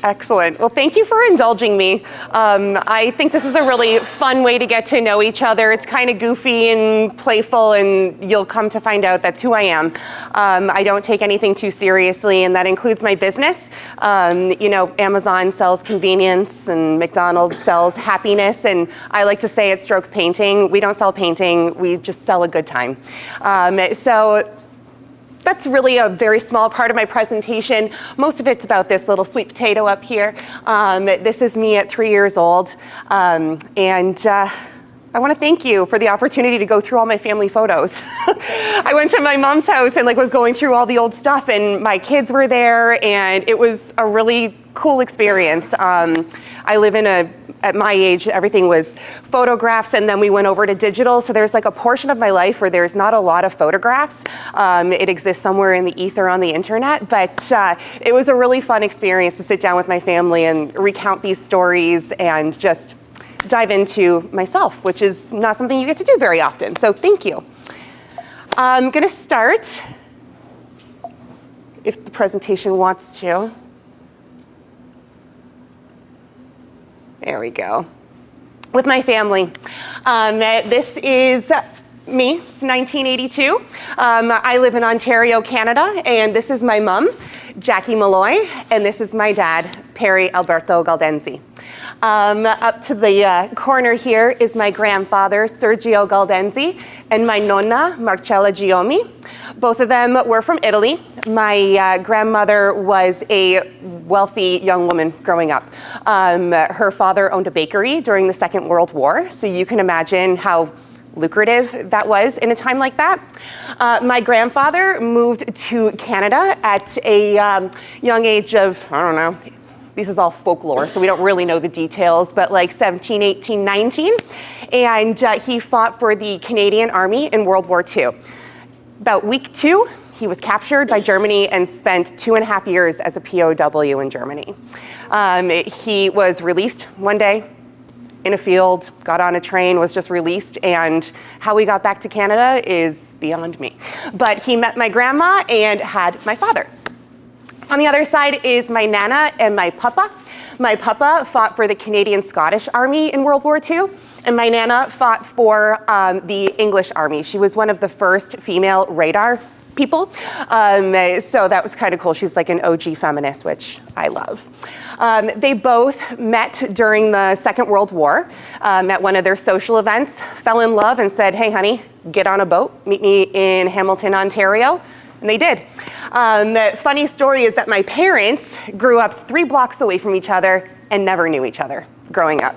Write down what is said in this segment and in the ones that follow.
Excellent. Well, thank you for indulging me. I think this is a really fun way to get to know each other. It's kind of goofy and playful, and you'll come to find out that's who I am. I don't take anything too seriously, and that includes my business. Amazon sells convenience, and McDonald's sells happiness, and I like to say at Strokes Painting, we don't sell painting, we just sell a good time. So that's really a very small part of my presentation. Most of it's about this little sweet potato up here. This is me at 3 years old. I want to thank you for the opportunity to go through all my family photos. I went to my mom's house and was going through all the old stuff, and my kids were there, and it was a really cool experience. I live at my age, everything was photographs, and then we went over to digital. So there's a portion of my life where there's not a lot of photographs. It exists somewhere in the ether on the internet, but it was a really fun experience to sit down with my family and recount these stories and just dive into myself, which is not something you get to do very often. So thank you. I'm gonna start, if the presentation wants to. There we go. With my family. This is me, it's 1982. I live in Ontario, Canada, and this is my mom, Jackie Malloy, and this is my dad, Perry Alberto Galdenzi. Up to the corner here is my grandfather, Sergio Galdenzi, and my nonna, Marcella Giomi. Both of them were from Italy. My grandmother was a wealthy young woman growing up. Her father owned a bakery during the Second World War, so you can imagine how lucrative that was in a time like that. My grandfather moved to Canada at a young age of, I don't know, this is all folklore, so we don't really know the details, but 17, 18, 19. And he fought for the Canadian Army in World War II. About week 2, he was captured by Germany and spent 2.5 years as a POW in Germany. He was released one day in a field, got on a train, was just released, and how we got back to Canada is beyond me. But he met my grandma and had my father. On the other side is my nana and my papa. My papa fought for the Canadian Scottish Army in World War II, and my nana fought for the English Army. She was one of the first female radar people. So that was kind of cool. She's an OG feminist, which I love. They both met during the Second World War, at one of their social events, fell in love and said, hey honey, get on a boat, meet me in Hamilton, Ontario. And they did. The funny story is that my parents grew up 3 blocks away from each other and never knew each other growing up.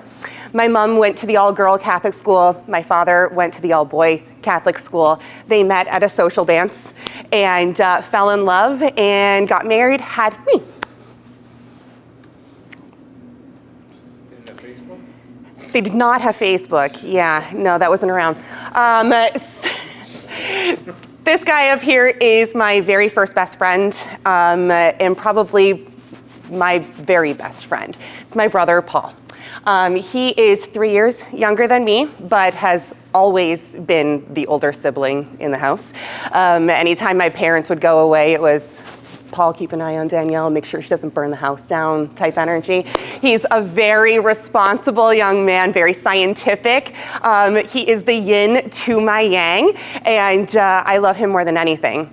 My mom went to the all-girl Catholic school. My father went to the all-boy Catholic school. They met at a social dance and fell in love and got married, had me. They did not have Facebook. Yeah, no, that wasn't around. This guy up here is my very first best friend, and probably my very best friend. It's my brother, Paul. He is 3 years younger than me, but has always been the older sibling in the house. Anytime my parents would go away, it was, Paul, keep an eye on Danielle, make sure she doesn't burn the house down type energy. He's a very responsible young man, very scientific. He is the yin to my yang, and I love him more than anything.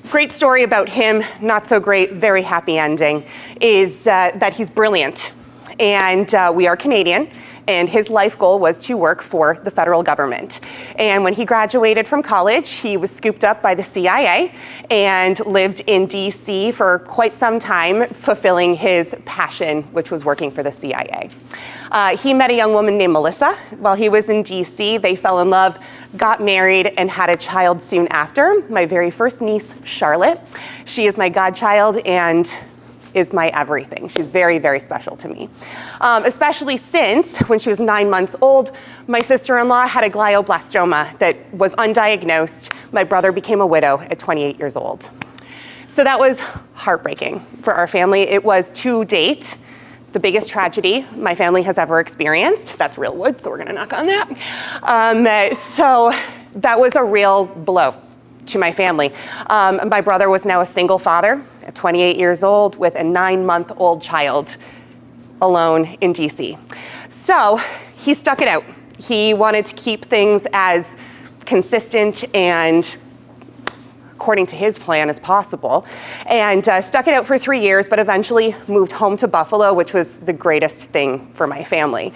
Great story about him, not so great, very happy ending, is that he's brilliant. And we are Canadian, and his life goal was to work for the federal government. And when he graduated from college, he was scooped up by the CIA and lived in DC for quite some time, fulfilling his passion, which was working for the CIA. He met a young woman named Melissa while he was in DC. They fell in love, got married, and had a child soon after, my very first niece, Charlotte. She is my godchild and is my everything. She's very, very special to me. Especially since, when she was 9 months old, my sister-in-law had a glioblastoma that was undiagnosed. My brother became a widow at 28 years old. So that was heartbreaking for our family. It was, to date, the biggest tragedy my family has ever experienced. That's real wood, so we're gonna knock on that. So that was a real blow to my family. My brother was now a single father at 28 years old with a 9-month-old child alone in DC. So he stuck it out. He wanted to keep things as consistent and according to his plan as possible, and stuck it out for 3 years, but eventually moved home to Buffalo, which was the greatest thing for my family.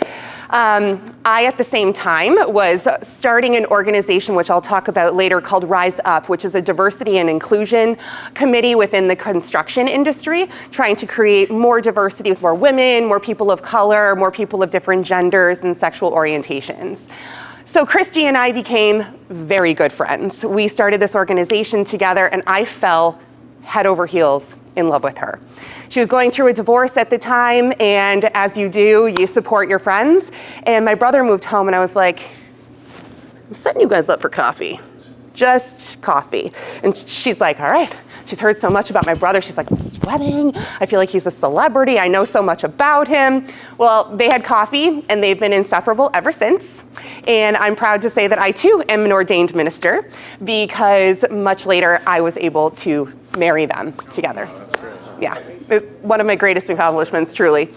I, at the same time, was starting an organization, which I'll talk about later, called Rise Up, which is a diversity and inclusion committee within the construction industry, trying to create more diversity with more women, more people of color, more people of different genders and sexual orientations. So Christy and I became very good friends. We started this organization together, and I fell head over heels in love with her. She was going through a divorce at the time, and as you do, you support your friends. And my brother moved home, and I was like, I'm setting you guys up for coffee. Just coffee. And she's like, all right. She's heard so much about my brother. She's like, I'm sweating. I feel like he's a celebrity. I know so much about him. Well, they had coffee, and they've been inseparable ever since. And I'm proud to say that I, too, am an ordained minister, because much later, I was able to marry them together. Oh, that's great. Yeah, it's one of my greatest accomplishments, truly.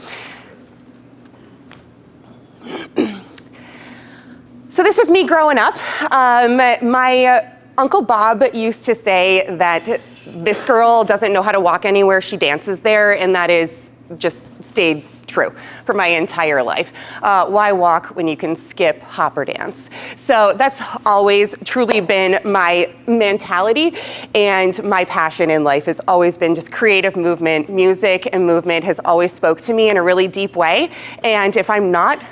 So this is me growing up. My Uncle Bob used to say that this girl doesn't know how to walk anywhere, she dances there, and that is just stayed true for my entire life. Why walk when you can skip, hop, or dance? So that's always truly been my mentality, and my passion in life has always been just creative movement. Music and movement has always spoke to me in a really deep way, and if I'm not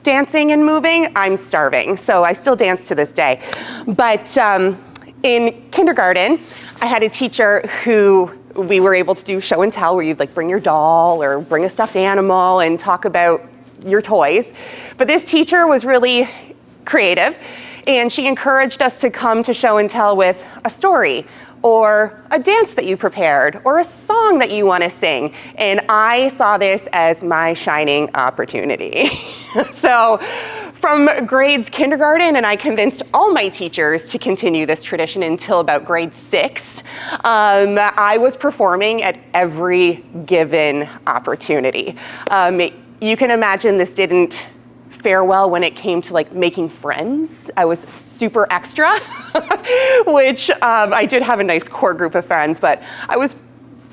dancing and moving, I'm starving. So I still dance to this day. But in kindergarten, I had a teacher who we were able to do show and tell, where you'd like bring your doll or bring a stuffed animal and talk about your toys. But this teacher was really creative, and she encouraged us to come to show and tell with a story or a dance that you prepared or a song that you want to sing. And I saw this as my shining opportunity. So from grades kindergarten, and I convinced all my teachers to continue this tradition until about grade 6, I was performing at every given opportunity. You can imagine this didn't fare well when it came to like making friends. I was super extra, which I did have a nice core group of friends, but I was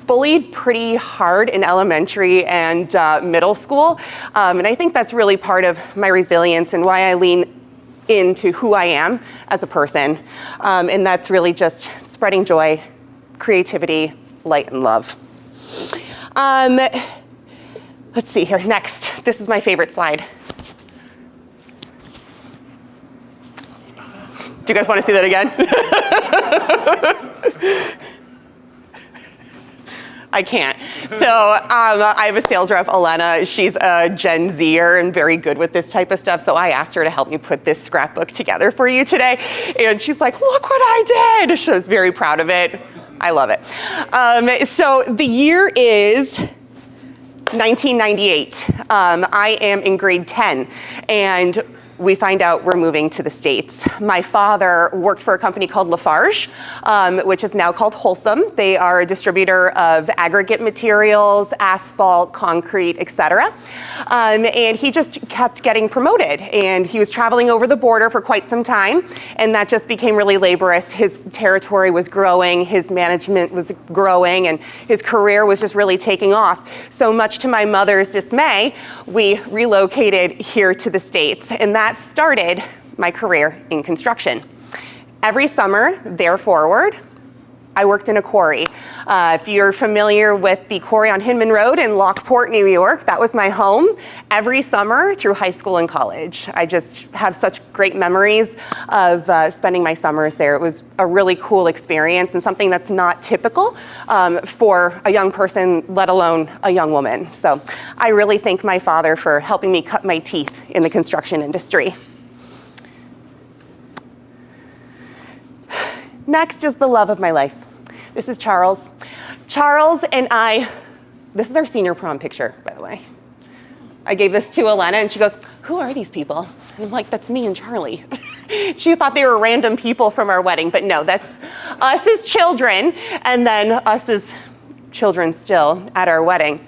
bullied pretty hard in elementary and middle school. And I think that's really part of my resilience and why I lean into who I am as a person. And that's really just spreading joy, creativity, light, and love. Let's see here, next. This is my favorite slide. Do you guys want to see that again? I can't. So I have a sales rep, Elena. She's a Gen Zer and very good with this type of stuff. So I asked her to help me put this scrapbook together for you today. And she's like, look what I did. She was very proud of it. I love it. So the year is 1998. I am in grade 10. And we find out we're moving to the States. My father worked for a company called Lafarge, which is now called Wholesome. They are a distributor of aggregate materials, asphalt, concrete, etc. And he just kept getting promoted. And he was traveling over the border for quite some time, and that just became really laborious. His territory was growing, his management was growing, and his career was just really taking off. So much to my mother's dismay, we relocated here to the States, and that started my career in construction. Every summer, thereafter, I worked in a quarry. If you're familiar with the quarry on Hinman Road in Lockport, New York, that was my home every summer through high school and college. I just have such great memories of spending my summers there. It was a really cool experience and something that's not typical for a young person, let alone a young woman. So I really thank my father for helping me cut my teeth in the construction industry. Next is the love of my life. This is Charles. Charles and I, this is our senior prom picture, by the way. I gave this to Elena and she goes, who are these people? And I'm like, that's me and Charlie. She thought they were random people from our wedding, but no, that's us as children and then us as children still at our wedding.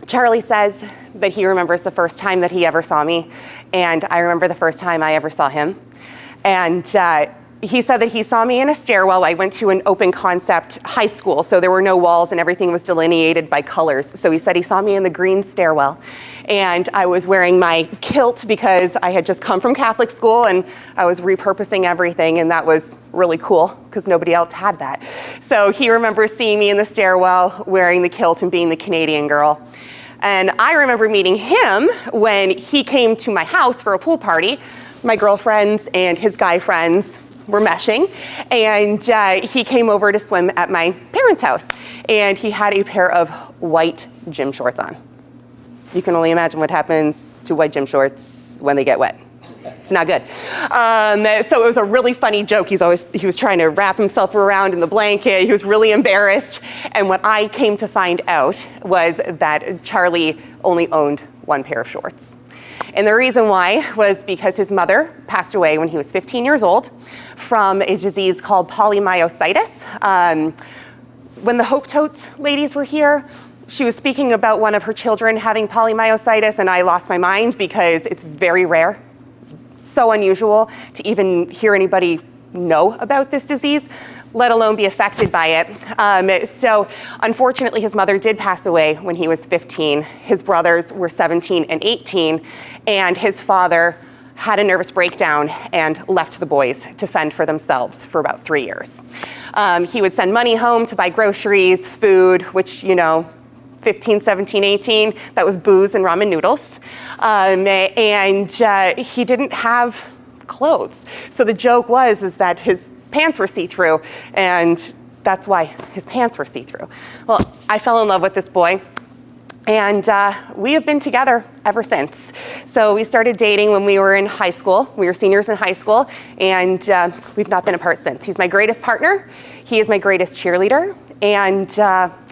Charlie says that he remembers the first time that he ever saw me, and I remember the first time I ever saw him. And he said that he saw me in a stairwell. I went to an open concept high school, so there were no walls and everything was delineated by colors. So he said he saw me in the green stairwell, and I was wearing my kilt because I had just come from Catholic school and I was repurposing everything, and that was really cool because nobody else had that. So he remembers seeing me in the stairwell wearing the kilt and being the Canadian girl. And I remember meeting him when he came to my house for a pool party. My girlfriends and his guy friends were meshing, and he came over to swim at my parents' house, and he had a pair of white gym shorts on. You can only imagine what happens to white gym shorts when they get wet. It's not good. So it was a really funny joke. He was trying to wrap himself around in the blanket. He was really embarrassed. And what I came to find out was that Charlie only owned one pair of shorts. And the reason why was because his mother passed away when he was 15 years old from a disease called polymyositis. When the Hope Totes ladies were here, she was speaking about one of her children having polymyositis, and I lost my mind because it's very rare. So unusual to even hear anybody know about this disease, let alone be affected by it. So unfortunately, his mother did pass away when he was 15. His brothers were 17 and 18, and his father had a nervous breakdown and left the boys to fend for themselves for about 3 years. He would send money home to buy groceries, food, which, 15, 17, 18, that was booze and ramen noodles. And he didn't have clothes. So the joke is that his pants were see-through, and that's why his pants were see-through. Well, I fell in love with this boy, and we have been together ever since. So we started dating when we were in high school. We were seniors in high school, and we've not been apart since. He's my greatest partner. He is my greatest cheerleader, and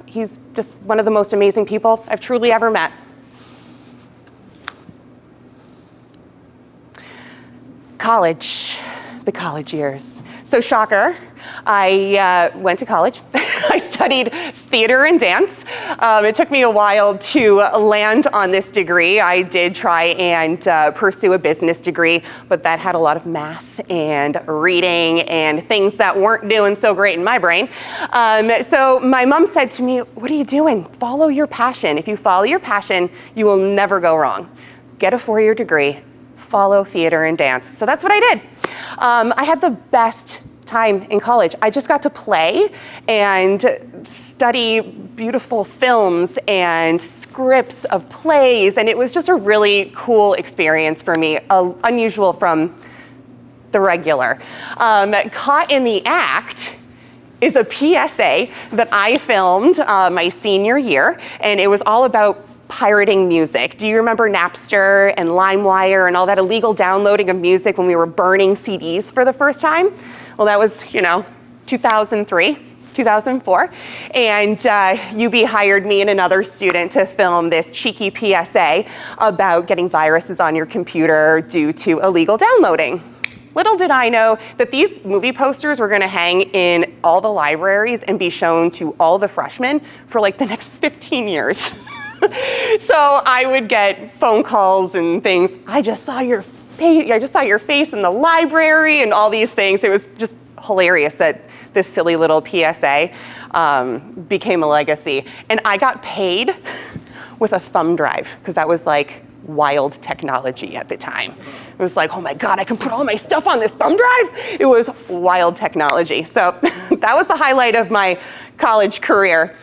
he's just one of the most amazing people I've truly ever met. College, the college years. So shocker, I went to college. I studied theater and dance. It took me a while to land on this degree. I did try and pursue a business degree, but that had a lot of math and reading and things that weren't doing so great in my brain. So my mom said to me, "What are you doing? Follow your passion. If you follow your passion, you will never go wrong. Get a 4-year degree, follow theater and dance." So that's what I did. I had the best time in college. I just got to play and study beautiful films and scripts of plays, and it was just a really cool experience for me, unusual from the regular. Caught in the Act is a PSA that I filmed my senior year, and it was all about pirating music. Do you remember Napster and LimeWire and all that illegal downloading of music when we were burning CDs for the first time? Well, that was, 2003, 2004. And UB hired me and another student to film this cheeky PSA about getting viruses on your computer due to illegal downloading. Little did I know that these movie posters were gonna hang in all the libraries and be shown to all the freshmen for like the next 15 years. So I would get phone calls and things. I just saw your face in the library and all these things. It was just hilarious that this silly little PSA became a legacy. And I got paid with a thumb drive because that was like wild technology at the time. It was like, oh my God, I can put all my stuff on this thumb drive. It was wild technology. So that was the highlight of my college career.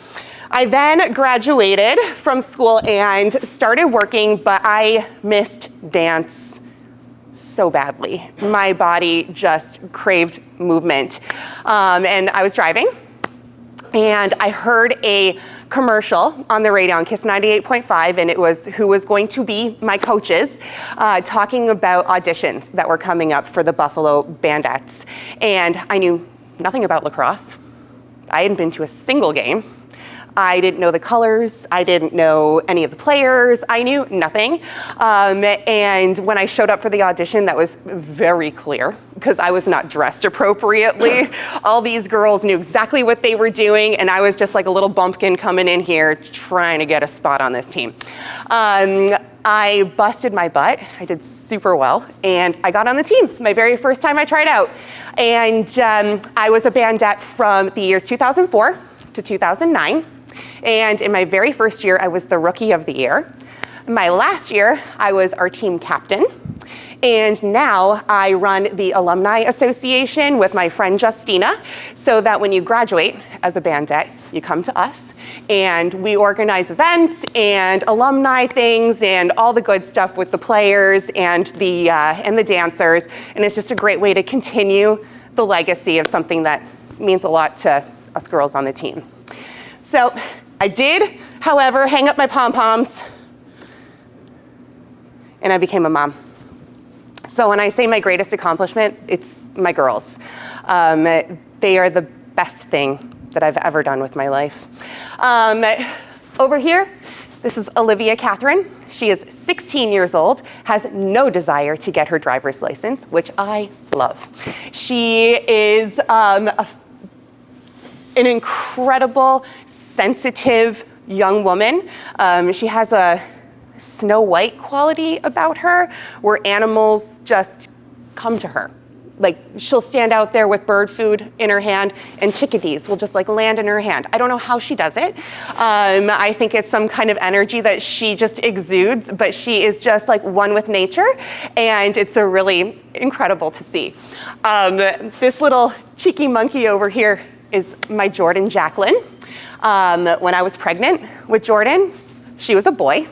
I then graduated from school and started working, but I missed dance so badly. My body just craved movement. And I was driving, and I heard a commercial on the radio on KISS 98.5, and it was who was going to be my coaches, talking about auditions that were coming up for the Buffalo Bandettes. And I knew nothing about lacrosse. I hadn't been to a single game. I didn't know the colors. I didn't know any of the players. I knew nothing. And when I showed up for the audition, that was very clear because I was not dressed appropriately. All these girls knew exactly what they were doing, and I was just like a little bumpkin coming in here trying to get a spot on this team. I busted my butt. I did super well, and I got on the team my very first time I tried out. And I was a bandette from the years 2004 to 2009. And in my very first year, I was the Rookie of the Year. My last year, I was our team captain. And now I run the Alumni Association with my friend Justina, so that when you graduate as a bandette, you come to us and we organize events and alumni things and all the good stuff with the players and the dancers. And it's just a great way to continue the legacy of something that means a lot to us girls on the team. So I did, however, hang up my pom-poms and I became a mom. So when I say my greatest accomplishment, it's my girls. They are the best thing that I've ever done with my life. Over here, this is Olivia Catherine. She is 16 years old, has no desire to get her driver's license, which I love. She is an incredible, sensitive young woman. She has a Snow White quality about her, where animals just come to her. Like, she'll stand out there with bird food in her hand and chickadees will just like land in her hand. I don't know how she does it. I think it's some kind of energy that she just exudes, but she is just like one with nature, and it's a really incredible to see. This little cheeky monkey over here is my Jordan Jacqueline. When I was pregnant with Jordan, she was a boy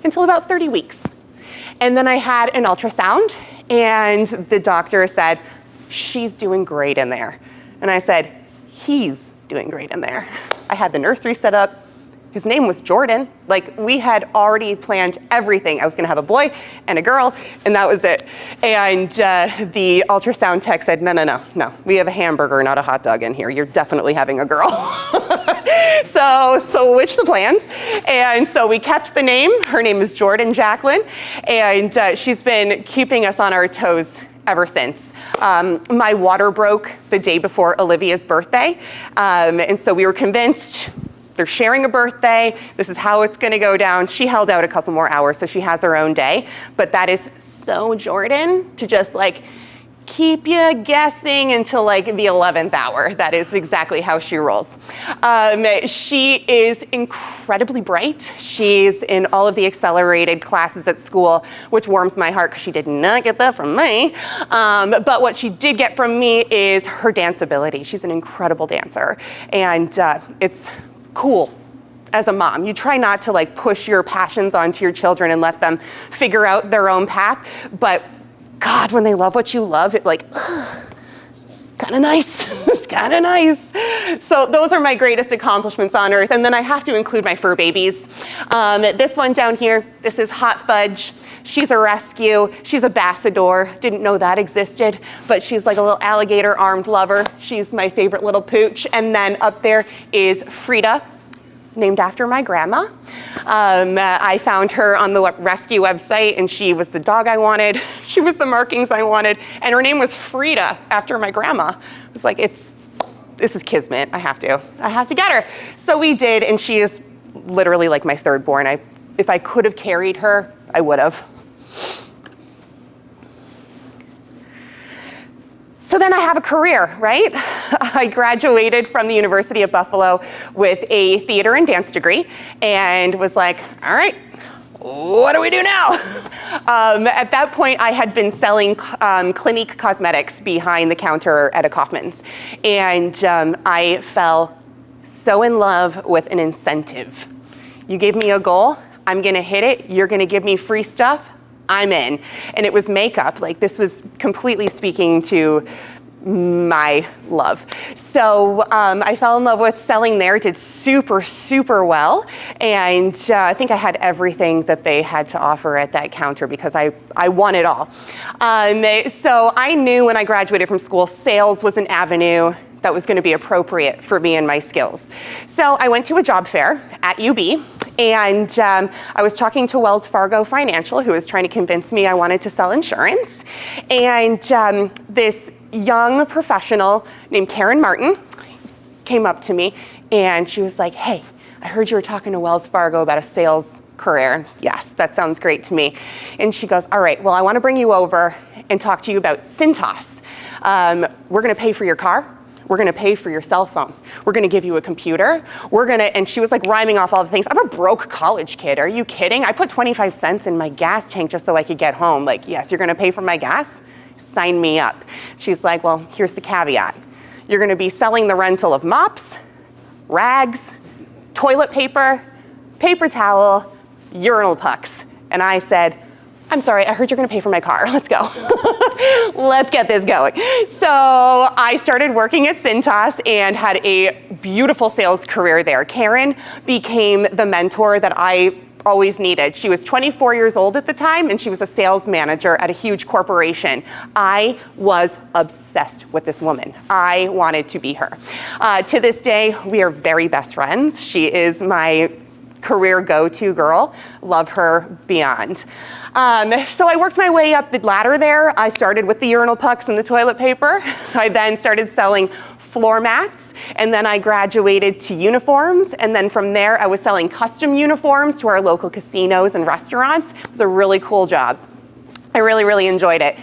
until about 30 weeks. And then I had an ultrasound, and the doctor said, she's doing great in there. And I said, he's doing great in there. I had the nursery set up. His name was Jordan. Like, we had already planned everything. I was gonna have a boy and a girl, and that was it. And the ultrasound tech said, no, we have a hamburger, not a hot dog in here. You're definitely having a girl. So switched the plans. And so we kept the name. Her name is Jordan Jacqueline, and she's been keeping us on our toes ever since. My water broke the day before Olivia's birthday, and so we were convinced they're sharing a birthday. This is how it's gonna go down. She held out a couple more hours, so she has her own day. But that is so Jordan, to just like keep you guessing until like the 11th hour. That is exactly how she rolls. She is incredibly bright. She's in all of the accelerated classes at school, which warms my heart because she did not get that from me. But what she did get from me is her dance ability. She's an incredible dancer, and it's cool. As a mom, you try not to like push your passions onto your children and let them figure out their own path, but God, when they love what you love, it like, it's kind of nice. It's kind of nice. So those are my greatest accomplishments on earth. And then I have to include my fur babies. This one down here, this is Hot Fudge. She's a rescue. She's a Bassador. Didn't know that existed, but she's like a little alligator armed lover. She's my favorite little pooch. And then up there is Frida, named after my grandma. I found her on the rescue website, and she was the dog I wanted. She was the markings I wanted, and her name was Frida after my grandma. I was like, this is kismet. I have to get her. So we did, and she is literally like my third born. If I could have carried her, I would have. So then I have a career, right? I graduated from the University of Buffalo with a theater and dance degree, and was like, all right, what do we do now? At that point, I had been selling Clinique cosmetics behind the counter at a Kaufman's, and I fell so in love with an incentive. You gave me a goal, I'm gonna hit it, you're gonna give me free stuff, I'm in. And it was makeup. Like, this was completely speaking to my love. So I fell in love with selling there, did super, super well. And I think I had everything that they had to offer at that counter because I won it all. So I knew when I graduated from school, sales was an avenue that was going to be appropriate for me and my skills. So I went to a job fair at UB, and I was talking to Wells Fargo Financial, who was trying to convince me I wanted to sell insurance. And this young professional named Karen Martin came up to me, and she was like, hey, I heard you were talking to Wells Fargo about a sales career. Yes, that sounds great to me. And she goes, all right, well, I want to bring you over and talk to you about Cintas. We're going to pay for your car. We're going to pay for your cell phone. We're going to give you a computer. And she was like rhyming off all the things. I'm a broke college kid. Are you kidding? I put 25 cents in my gas tank just so I could get home. Like, yes, you're going to pay for my gas? Sign me up. She's like, well, here's the caveat. You're going to be selling the rental of mops, rags, toilet paper, paper towel, urinal pucks. And I said, I'm sorry, I heard you're gonna pay for my car. Let's go. Let's get this going. So I started working at Cintas and had a beautiful sales career there. Karen became the mentor that I always needed. She was 24 years old at the time, and she was a sales manager at a huge corporation. I was obsessed with this woman. I wanted to be her. To this day, we are very best friends. She is my career go-to girl. Love her beyond. So I worked my way up the ladder there. I started with the urinal pucks and the toilet paper. I then started selling floor mats, and then I graduated to uniforms, and then from there I was selling custom uniforms to our local casinos and restaurants. It was a really cool job. I really, really enjoyed it.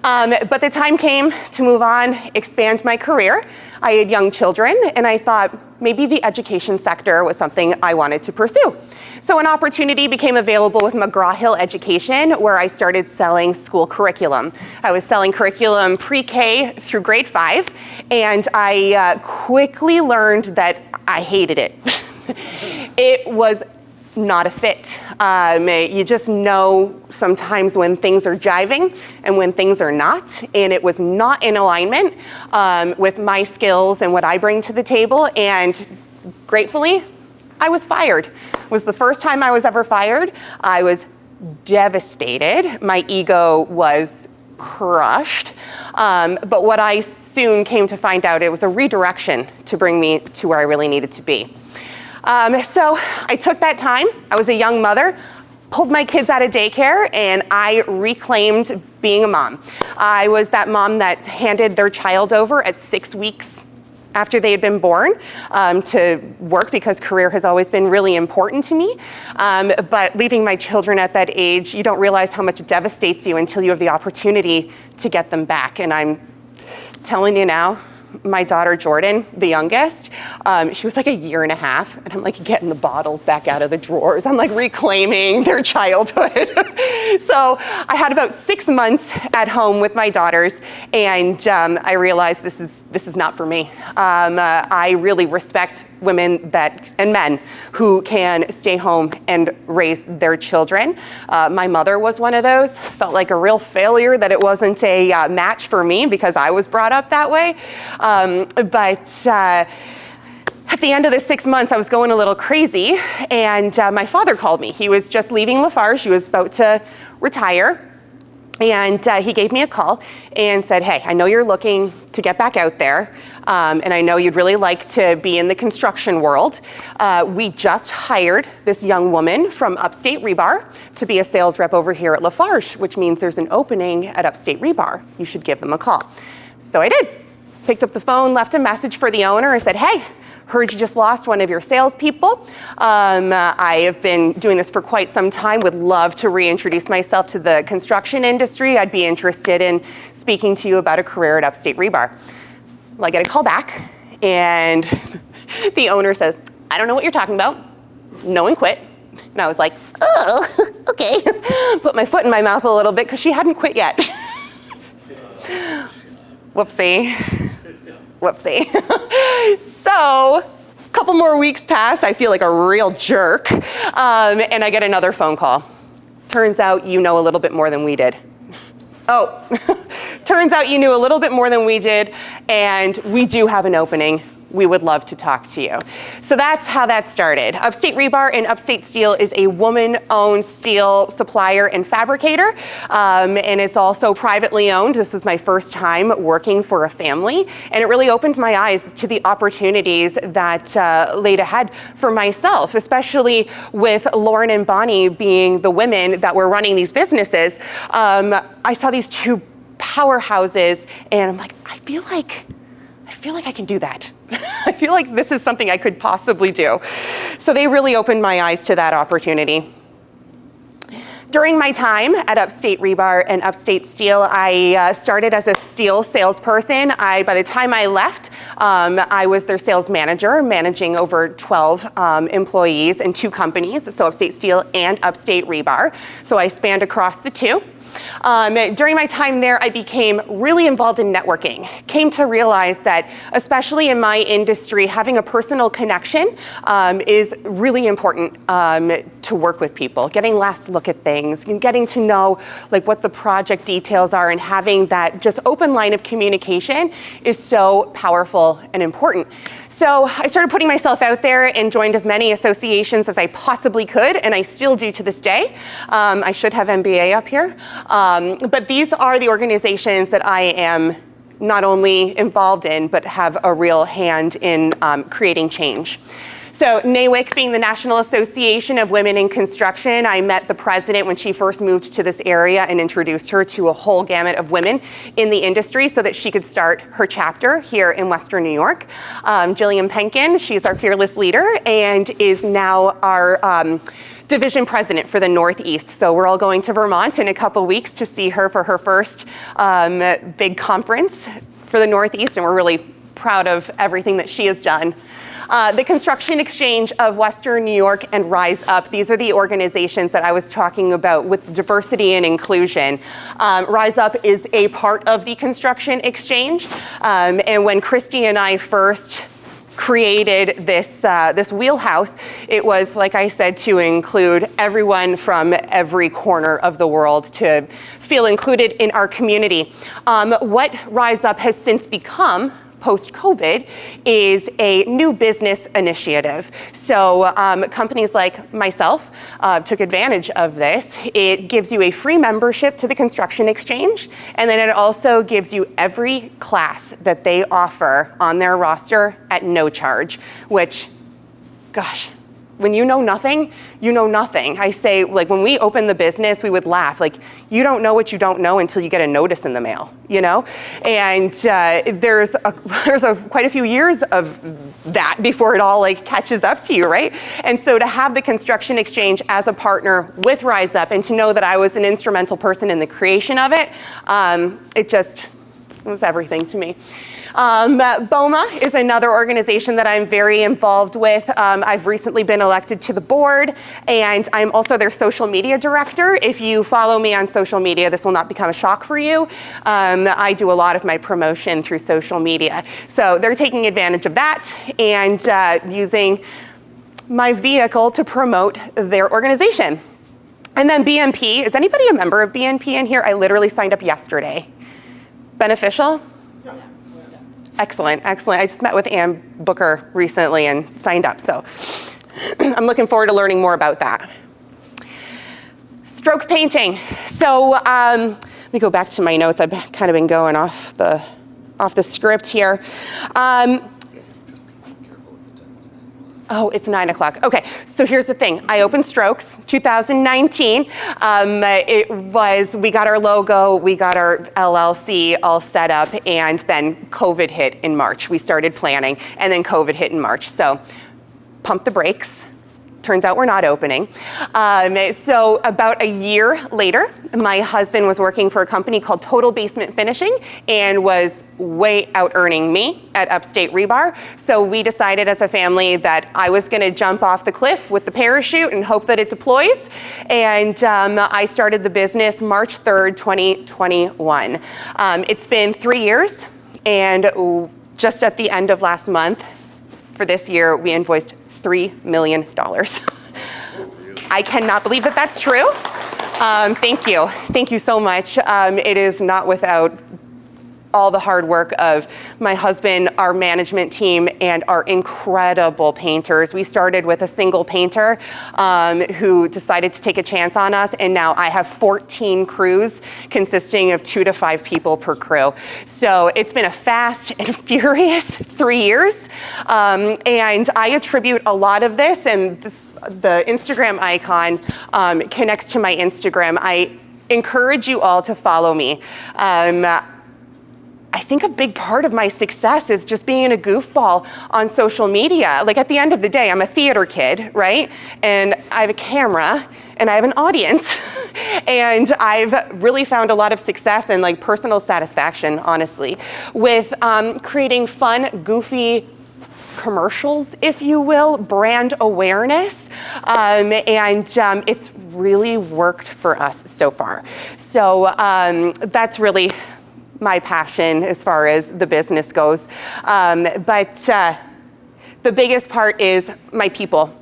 But the time came to move on, expand my career. I had young children, and I thought maybe the education sector was something I wanted to pursue. So an opportunity became available with McGraw-Hill Education, where I started selling school curriculum. I was selling curriculum pre-K through grade 5, and I quickly learned that I hated it. It was not a fit. You just know sometimes when things are jiving and when things are not, and it was not in alignment with my skills and what I bring to the table, and gratefully, I was fired. It was the first time I was ever fired. I was devastated. My ego was crushed. But what I soon came to find out, it was a redirection to bring me to where I really needed to be. So I took that time. I was a young mother, pulled my kids out of daycare, and I reclaimed being a mom. I was that mom that handed their child over at 6 weeks after they had been born to work, because career has always been really important to me. But leaving my children at that age, you don't realize how much it devastates you until you have the opportunity to get them back. And I'm telling you now, my daughter Jordan, the youngest, she was like 1.5 years, and I'm like getting the bottles back out of the drawers. I'm like reclaiming their childhood. So I had about 6 months at home with my daughters, and I realized this is not for me. I really respect women and men who can stay home and raise their children. My mother was one of those. Felt like a real failure that it wasn't a match for me because I was brought up that way. But at the end of the 6 months, I was going a little crazy, and my father called me. He was just leaving Lafarge. He was about to retire. And he gave me a call and said, hey, I know you're looking to get back out there, and I know you'd really like to be in the construction world. We just hired this young woman from Upstate Rebar to be a sales rep over here at Lafarge, which means there's an opening at Upstate Rebar. You should give them a call. So I did. Picked up the phone, left a message for the owner. I said, hey, heard you just lost one of your salespeople. I have been doing this for quite some time, would love to reintroduce myself to the construction industry. I'd be interested in speaking to you about a career at Upstate Rebar. Well, I get a call back, and the owner says, I don't know what you're talking about. No one quit. And I was like, oh, okay. Put my foot in my mouth a little bit because she hadn't quit yet. Whoopsie. Whoopsie. So a couple more weeks pass. I feel like a real jerk. And I get another phone call. Turns out you know a little bit more than we did. Oh, turns out you knew a little bit more than we did, and we do have an opening we would love to talk to you. So that's how that started. Upstate Rebar and Upstate Steel is a woman-owned steel supplier and fabricator, and it's also privately owned. This was my first time working for a family, and it really opened my eyes to the opportunities that laid ahead for myself, especially with Lauren and Bonnie being the women that were running these businesses. I saw these two powerhouses, and I'm like, I feel like I can do that. I feel like this is something I could possibly do. So they really opened my eyes to that opportunity. During my time at Upstate Rebar and Upstate Steel, I started as a steel salesperson. By the time I left, I was their sales manager, managing over 12 employees in 2 companies, so Upstate Steel and Upstate Rebar. So I spanned across the 2. During my time there, I became really involved in networking. Came to realize that, especially in my industry, having a personal connection is really important to work with people. Getting last look at things, and getting to know like what the project details are, and having that just open line of communication is so powerful and important. So I started putting myself out there and joined as many associations as I possibly could, and I still do to this day. I should have MBA up here. But these are the organizations that I am not only involved in, but have a real hand in creating change. So NAWIC being the National Association of Women in Construction, I met the president when she first moved to this area and introduced her to a whole gamut of women in the industry so that she could start her chapter here in Western New York. Jillian Penkin, she's our fearless leader and is now our division president for the Northeast. So we're all going to Vermont in a couple weeks to see her for her first big conference for the Northeast, and we're really proud of everything that she has done. The Construction Exchange of Western New York and Rise Up, these are the organizations that I was talking about with diversity and inclusion. Rise Up is a part of the Construction Exchange, and when Christy and I first created this wheelhouse, it was, like I said, to include everyone from every corner of the world to feel included in our community. What Rise Up has since become post-COVID is a new business initiative. So companies like myself took advantage of this. It gives you a free membership to the Construction Exchange, and then it also gives you every class that they offer on their roster at no charge, which, gosh, when you know nothing, you know nothing. I say, like, when we opened the business, we would laugh. Like, you don't know what you don't know until you get a notice in the mail, you know? And there's quite a few years of that before it all, like, catches up to you, right? And so to have the Construction Exchange as a partner with Rise Up and to know that I was an instrumental person in the creation of it, it was everything to me. BOMA is another organization that I'm very involved with. I've recently been elected to the board, and I'm also their social media director. If you follow me on social media, this will not become a shock for you. I do a lot of my promotion through social media. So they're taking advantage of that and using my vehicle to promote their organization. And then BNP, is anybody a member of BNP in here? I literally signed up yesterday. Beneficial? Yeah. Excellent, excellent. I just met with Ann Booker recently and signed up, so I'm looking forward to learning more about that. Strokes painting. So let me go back to my notes. I've kind of been going off the script here. Oh, it's 9 o'clock. Okay, so here's the thing. I opened Strokes 2019. We got our logo, we got our LLC all set up, and then COVID hit in March. We started planning, and then COVID hit in March. So pump the brakes. Turns out we're not opening. So about a year later, my husband was working for a company called Total Basement Finishing and was way out earning me at Upstate Rebar. So we decided as a family that I was gonna jump off the cliff with the parachute and hope that it deploys. And I started the business March 3rd, 2021. It's been 3 years, and just at the end of last month, for this year, we invoiced $3 million. I cannot believe that that's true. Thank you so much. It is not without all the hard work of my husband, our management team, and our incredible painters. We started with a single painter who decided to take a chance on us, and now I have 14 crews consisting of 2 to 5 people per crew. So it's been a fast and furious 3 years, and I attribute a lot of this, and the Instagram icon connects to my Instagram. I encourage you all to follow me. I think a big part of my success is just being a goofball on social media. Like at the end of the day, I'm a theater kid, right? And I have a camera and I have an audience. And I've really found a lot of success and like personal satisfaction, honestly, with creating fun, goofy commercials, if you will, brand awareness. And it's really worked for us so far. So that's really my passion as far as the business goes. But the biggest part is my people.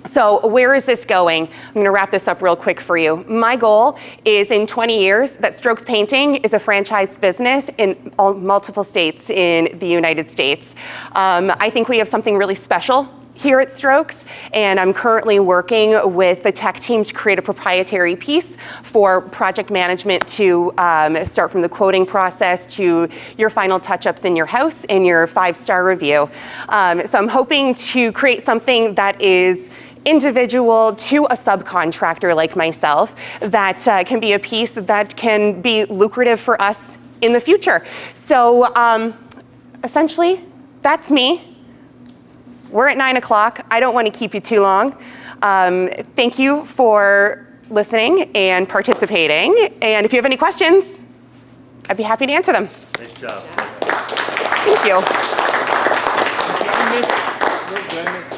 So where is this going? I'm gonna wrap this up real quick for you. My goal is in 20 years that Strokes Painting is a franchised business in multiple states in the United States. I think we have something really special here at Strokes, and I'm currently working with the tech team to create a proprietary piece for project management to start from the quoting process to your final touch-ups in your house and your 5-star review. So I'm hoping to create something that is individual to a subcontractor like myself that can be a piece that can be lucrative for us in the future. So essentially, that's me. We're at 9 o'clock. I don't want to keep you too long. Thank you for listening and participating. And if you have any questions, I'd be happy to answer them. Nice job. Thank you. Did you miss